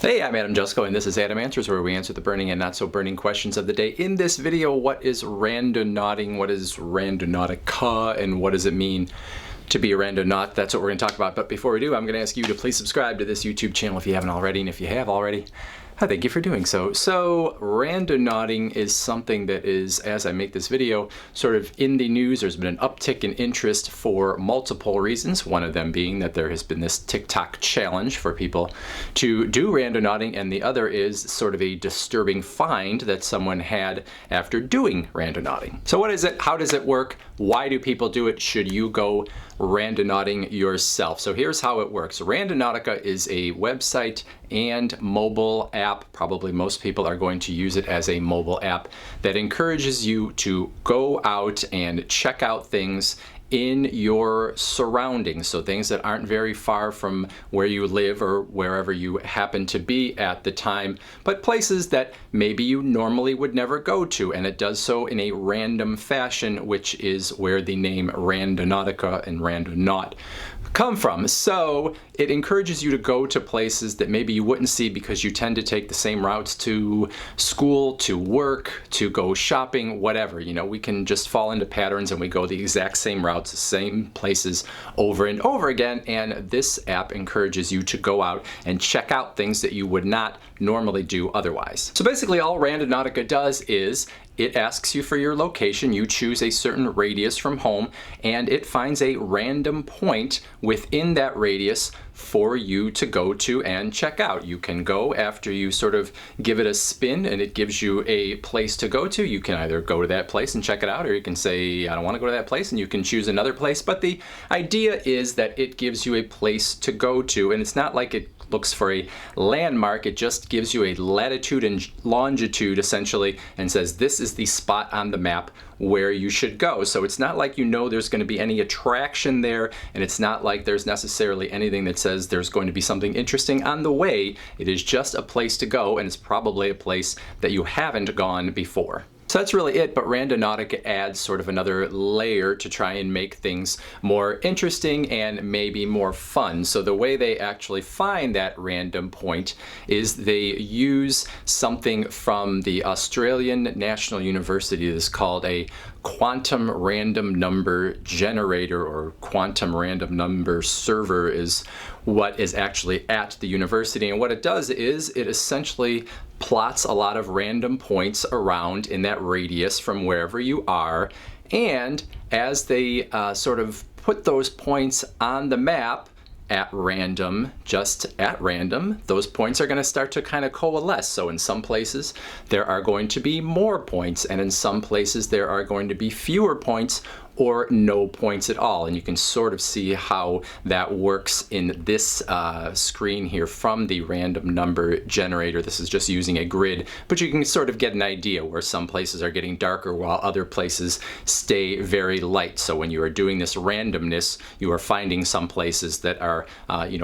Hey, I'm Adam Jusko, and this is Adam Answers, where we answer the burning and not so burning questions of the day. In this video, what is randonauting, what is Randonautica, and what does it mean to be a randonaut? That's what we're going to talk about. But before we do, I'm going to ask you to please subscribe to this YouTube channel if you haven't already, and if you have already, thank you for doing so. So randonauting is something that is, as I make this video, sort of in the news. There's been an uptick in interest for multiple reasons, one of them being that there has been this TikTok challenge for people to do randonauting, and the other is sort of a disturbing find that someone had after doing randonauting. So what is it? How does it work? Why do people do it? Should you go randonauting yourself? So here's how it works. Randonautica is a website and mobile app. Probably most people are going to use it as a mobile app that encourages you to go out and check out things in your surroundings, so things that aren't very far from where you live or wherever you happen to be at the time, but places that maybe you normally would never go to, and it does so in a random fashion, which is where the name Randonautica and Randonaut come from. So it encourages you to go to places that maybe you wouldn't see because you tend to take the same routes to school, to work, to go shopping, whatever. You know, we can just fall into patterns and we go the exact same routes, the same places over and over again, and this app encourages you to go out and check out things that you would not normally do otherwise. So basically all Randonautica does is it asks you for your location, you choose a certain radius from home, and it finds a random point within that radius for you to go to and check out. You can go after you sort of give it a spin and it gives you a place to go to. You can either go to that place and check it out, or you can say, I don't want to go to that place, and you can choose another place. But the idea is that it gives you a place to go to, and it's not like it looks for a landmark. It just gives you a latitude and longitude essentially and says this is the spot on the map where you should go. So it's not like you know there's going to be any attraction there, and it's not like there's necessarily anything that says there's going to be something interesting on the way. It is just a place to go, and it's probably a place that you haven't gone before. So that's really it, but Randonautica adds sort of another layer to try and make things more interesting and maybe more fun. So the way they actually find that random point is they use something from the Australian National University that's called a quantum random number generator, or quantum random number server is what is actually at the university. And what it does is it essentially plots a lot of random points around in that radius from wherever you are, and as they sort of put those points on the map at random, just at random, those points are going to start to kind of coalesce. So in some places there are going to be more points, and in some places there are going to be fewer points or no points at all. And you can sort of see how that works in this screen here from the random number generator. This is just using a grid, but you can sort of get an idea where some places are getting darker while other places stay very light. So when you are doing this randomness, you are finding some places that are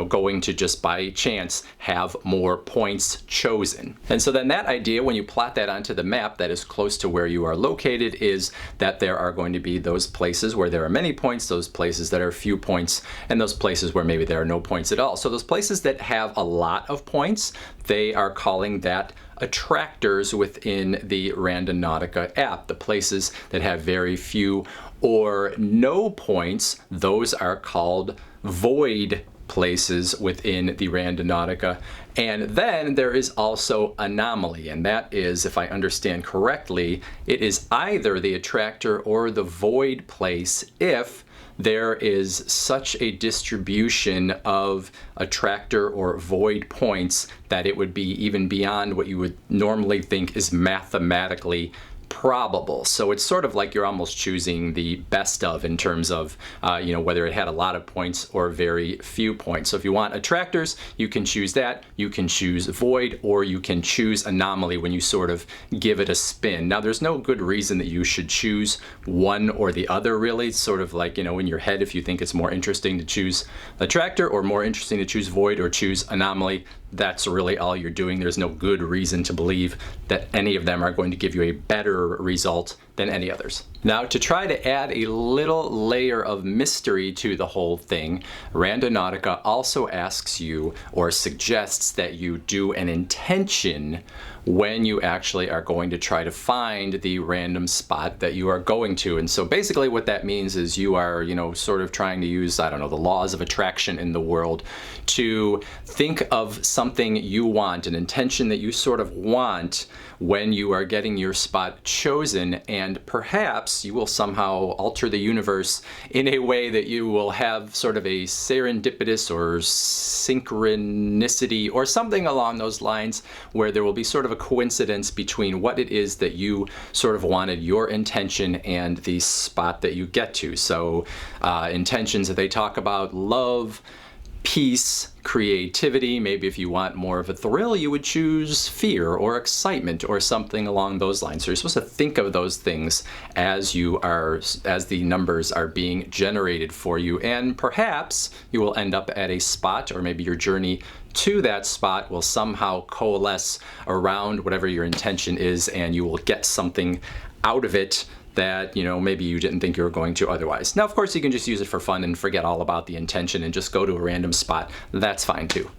going to just by chance have more points chosen. And so then that idea, when you plot that onto the map that is close to where you are located, is that there are going to be those places where there are many points, those places that are few points, and those places where maybe there are no points at all. So those places that have a lot of points, they are calling that attractors within the Randonautica app. The places that have very few or no points, those are called void places within the Randonautica. And then there is also anomaly, and that is, if I understand correctly, it is either the attractor or the void place if there is such a distribution of attractor or void points that it would be even beyond what you would normally think is mathematically probable. So it's sort of like you're almost choosing the best of in terms of whether it had a lot of points or very few points. So if you want attractors, you can choose that. You can choose void, or you can choose anomaly when you sort of give it a spin. Now there's no good reason that you should choose one or the other, really. It's sort of like, in your head, if you think it's more interesting to choose attractor or more interesting to choose void or choose anomaly, that's really all you're doing. There's no good reason to believe that any of them are going to give you a better result than any others. Now, to try to add a little layer of mystery to the whole thing, Randonautica also asks you or suggests that you do an intention when you actually are going to try to find the random spot that you are going to. And so basically what that means is you are, sort of trying to use, I don't know, the laws of attraction in the world to think of something you want, an intention that you sort of want when you are getting your spot chosen, and perhaps you will somehow alter the universe in a way that you will have sort of a serendipitous or synchronicity or something along those lines, where there will be sort of a coincidence between what it is that you sort of wanted, your intention, and the spot that you get to. So intentions that they talk about: love, peace, creativity. Maybe if you want more of a thrill, you would choose fear or excitement or something along those lines. So you're supposed to think of those things as the numbers are being generated for you, and perhaps you will end up at a spot, or maybe your journey to that spot will somehow coalesce around whatever your intention is, and you will get something out of it that, maybe you didn't think you were going to otherwise. Now, of course, you can just use it for fun and forget all about the intention and just go to a random spot. That's fine too.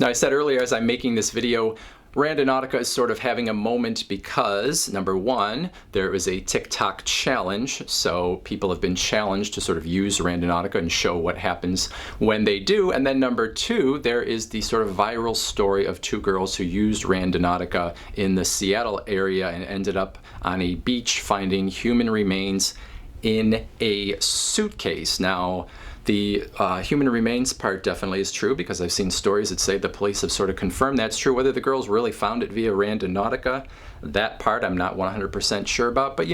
Now, I said earlier, as I'm making this video, Randonautica is sort of having a moment because, number one, there is a TikTok challenge, so people have been challenged to sort of use Randonautica and show what happens when they do. And then number two, there is the sort of viral story of two girls who used Randonautica in the Seattle area and ended up on a beach finding human remains in a suitcase. Now, the human remains part definitely is true, because I've seen stories that say the police have sort of confirmed that's true. Whether the girls really found it via Randonautica, that part I'm not 100% sure about. But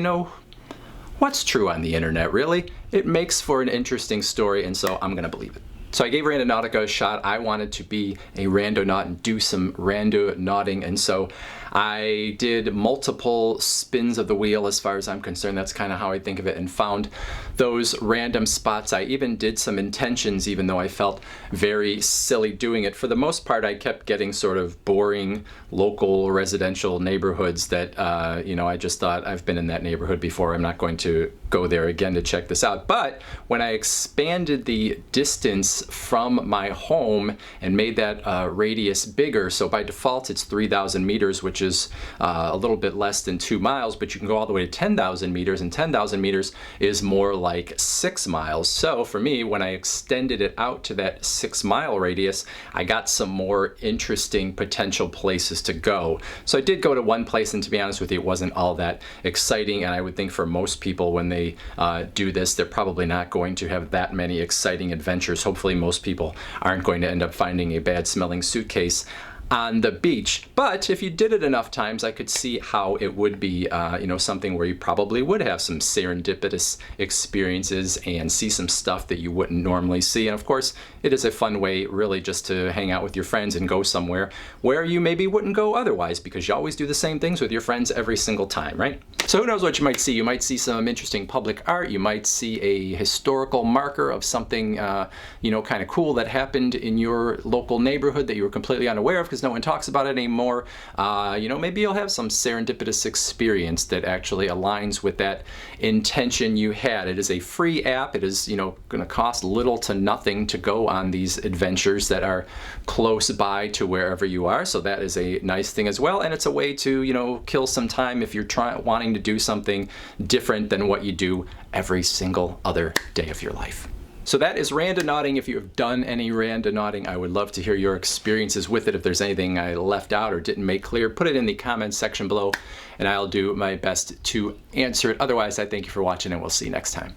what's true on the internet, really? It makes for an interesting story, and so I'm gonna believe it. So I gave Randonautica a shot. I wanted to be a randonaut and do some randonauting, and so I did multiple spins of the wheel as far as I'm concerned. That's kind of how I think of it, and found those random spots. I even did some intentions, even though I felt very silly doing it. For the most part, I kept getting sort of boring local residential neighborhoods that, I just thought, I've been in that neighborhood before. I'm not going to go there again to check this out. But when I expanded the distance from my home and made that radius bigger, so by default it's 3,000 meters, which is a little bit less than 2 miles, but you can go all the way to 10,000 meters, and 10,000 meters is more like 6 miles. So for me, when I extended it out to that 6-mile radius, I got some more interesting potential places to go. So I did go to one place, and to be honest with you, it wasn't all that exciting, and I would think for most people when they do this, they're probably not going to have that many exciting adventures. Hopefully most people aren't going to end up finding a bad smelling suitcase on the beach. But if you did it enough times, I could see how it would be something where you probably would have some serendipitous experiences and see some stuff that you wouldn't normally see. And of course, it is a fun way really just to hang out with your friends and go somewhere where you maybe wouldn't go otherwise, because you always do the same things with your friends every single time, right? So who knows what you might see? You might see some interesting public art. You might see a historical marker of something kind of cool that happened in your local neighborhood that you were completely unaware of because no one talks about it anymore. Maybe you'll have some serendipitous experience that actually aligns with that intention you had. It is a free app. It is going to cost little to nothing to go on these adventures that are close by to wherever you are. So that is a nice thing as well, and it's a way to kill some time if you're wanting to do something different than what you do every single other day of your life. So that is randonauting. If you have done any randonauting, I would love to hear your experiences with it. If there's anything I left out or didn't make clear, put it in the comments section below, and I'll do my best to answer it. Otherwise, I thank you for watching, and we'll see you next time.